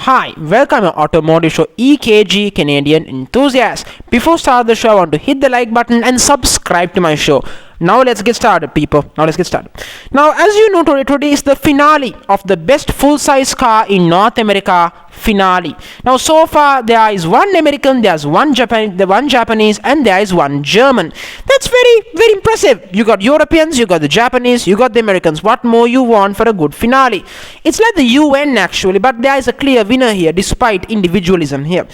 Hi, welcome to Automotive Show EKG Canadian enthusiast. Before start the show, I want to hit the like button and subscribe to my show. Now let's get started, people. Now let's get started. Now, as you know, today is the finale of the best full-size car in North America finale. Now, so far there is one American, there's one Japanese, and there is one German. That's very impressive. You got Europeans, you got the Japanese, you got the Americans. What more you want for a good finale? It's like the UN actually, but there is a clear winner here despite individualism here.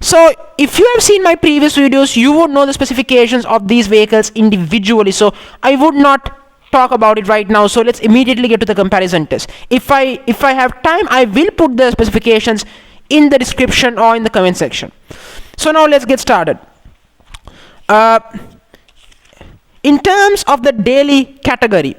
So if you have seen my previous videos, you would know the specifications of these vehicles individually, so I would not talk about it right now. So let's immediately get to the comparison test. If I have time, I will put the specifications in the description or in the comment section. So now let's get started. In terms of the daily category,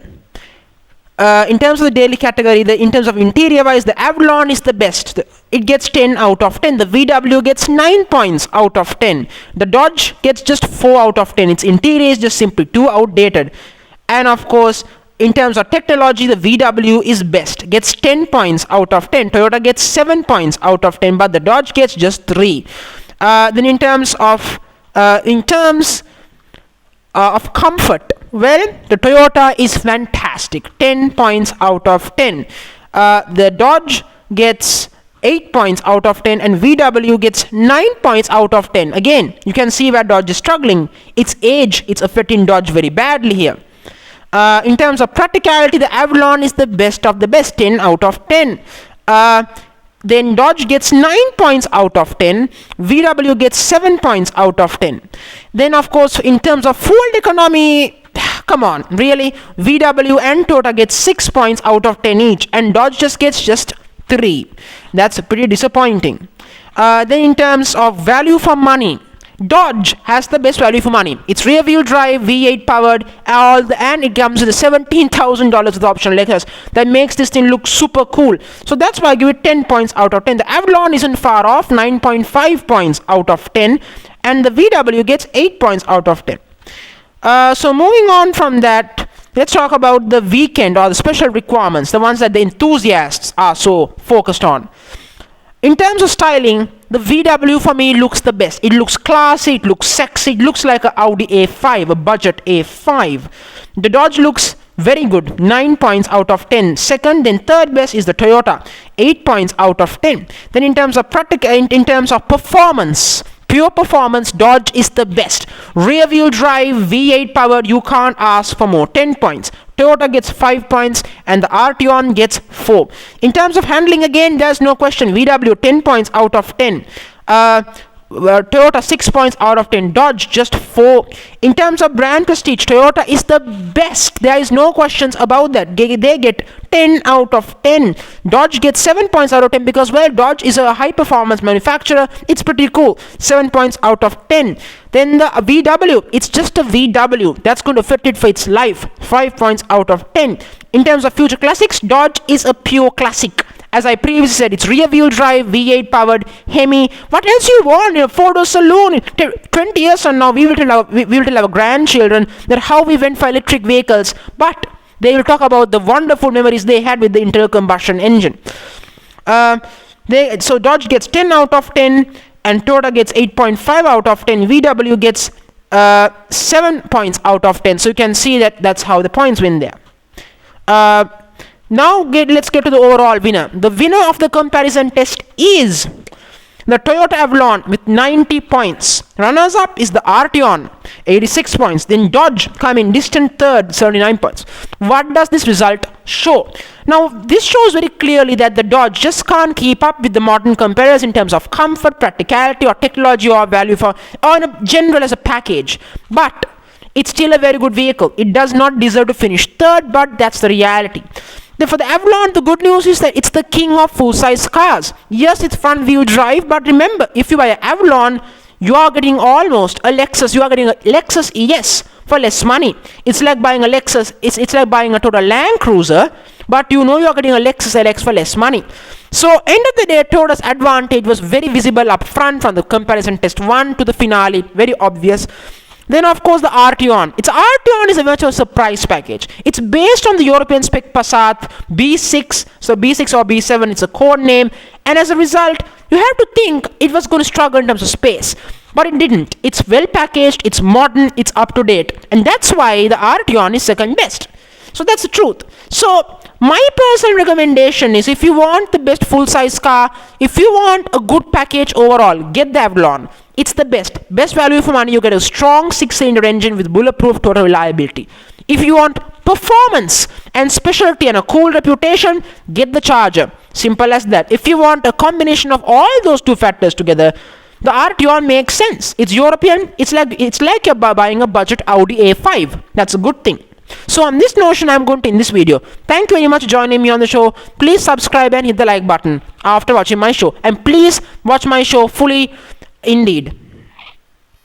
in terms of interior wise, the AVALON is the best. It gets 10 out of 10. The VW gets 9 points out of 10. The Dodge gets just 4 out of 10. Its interior is just simply too outdated. And of course, in terms of technology, the VW is best, gets 10 points out of 10. Toyota gets 7 points out of 10, but the Dodge gets just 3. Then in terms of comfort, well, the Toyota is fantastic, 10 points out of 10. The Dodge gets 8 points out of 10, and VW gets 9 points out of 10. Again, you can see where Dodge is struggling. Its age, it's affecting Dodge very badly here. In terms of practicality, the AVALON is the best of the best, 10 out of 10. Then Dodge gets 9 points out of 10. VW gets 7 points out of 10. Then of course, in terms of fuel economy, come on, really? VW and Toyota get 6 points out of 10 each, and Dodge just gets 3. That's pretty disappointing. Then in terms of value for money, Dodge has the best value for money. It's rear wheel drive, V8 powered, and it comes with a $17,000 with optional Lexus. That makes this thing look super cool. So that's why I give it 10 points out of 10. The AVALON isn't far off, 9.5 points out of 10, and the VW gets 8 points out of 10. So moving on from that, let's talk about the weekend or the special requirements, the ones that the enthusiasts are so focused on. In terms of styling, the VW for me looks the best. It looks classy, it looks sexy, it looks like an Audi A5, a budget A5. The Dodge looks very good, 9 points out of 10. Second, then third best is the Toyota, 8 points out of 10. Then in terms of performance, pure performance, Dodge is the best. Rear wheel drive, V8 powered, you can't ask for more, 10 points. Toyota gets 5 points, and the ARTEON gets 4. In terms of handling, again, there's no question. VW 10 points out of 10. Toyota 6 points out of 10. Dodge just 4. In terms of brand prestige, Toyota is the best. There is no questions about that. They get 10 out of 10. Dodge gets 7 points out of 10 because, well, Dodge is a high performance manufacturer. It's pretty cool. 7 points out of 10. Then the VW, it's just a VW. That's going to fit it for its life. 5 points out of 10. In terms of future classics, Dodge is a pure classic. As I previously said, it's rear wheel drive, V8 powered, Hemi. What else you want in a photo saloon? 20 years from now, we will tell our grandchildren that how we went for electric vehicles. But they will talk about the wonderful memories they had with the internal combustion engine. So Dodge gets 10 out of 10, and Toyota gets 8.5 out of 10. VW gets 7 points out of 10. So you can see that that's how the points win there. Now let's get to the overall winner. The winner of the comparison test is the Toyota AVALON with 90 points. Runners up is the ARTEON, 86 points. Then Dodge come in distant third, 79 points. What does this result show? Now this shows very clearly that the Dodge just can't keep up with the modern competitors in terms of comfort, practicality, or technology, or value or in general as a package. But it's still a very good vehicle. It does not deserve to finish third, but that's the reality. For the AVALON, the good news is that it's the king of full-size cars. Yes, it's front-wheel drive, but remember, if you buy an AVALON, you are getting almost a Lexus. You are getting a Lexus ES for less money. It's like buying a Lexus. It's like buying a Toyota Land Cruiser, but you know you are getting a Lexus LX for less money. So, end of the day, Toyota's advantage was very visible up front from the comparison test 1 to the finale. Very obvious. Then of course the ARTEON. ARTEON is a much of a surprise package. It's based on the European spec Passat B6. So B6 or B7, it's a code name. And as a result, you have to think it was going to struggle in terms of space. But it didn't. It's well packaged, it's modern, it's up to date. And that's why the ARTEON is second best. So that's the truth. So my personal recommendation is, if you want the best full size car, if you want a good package overall, get the AVALON. It's the best value for money. You get a strong 6-cylinder engine with bulletproof total reliability. If you want performance and specialty and a cool reputation, get the Charger. Simple as that. If you want a combination of all those two factors together, the ARTEON makes sense. It's European. It's like you're buying a budget Audi A5. That's a good thing. So on this notion, I'm going to end this video. Thank you very much for joining me on the show. Please subscribe and hit the like button after watching my show. And please watch my show fully. Indeed.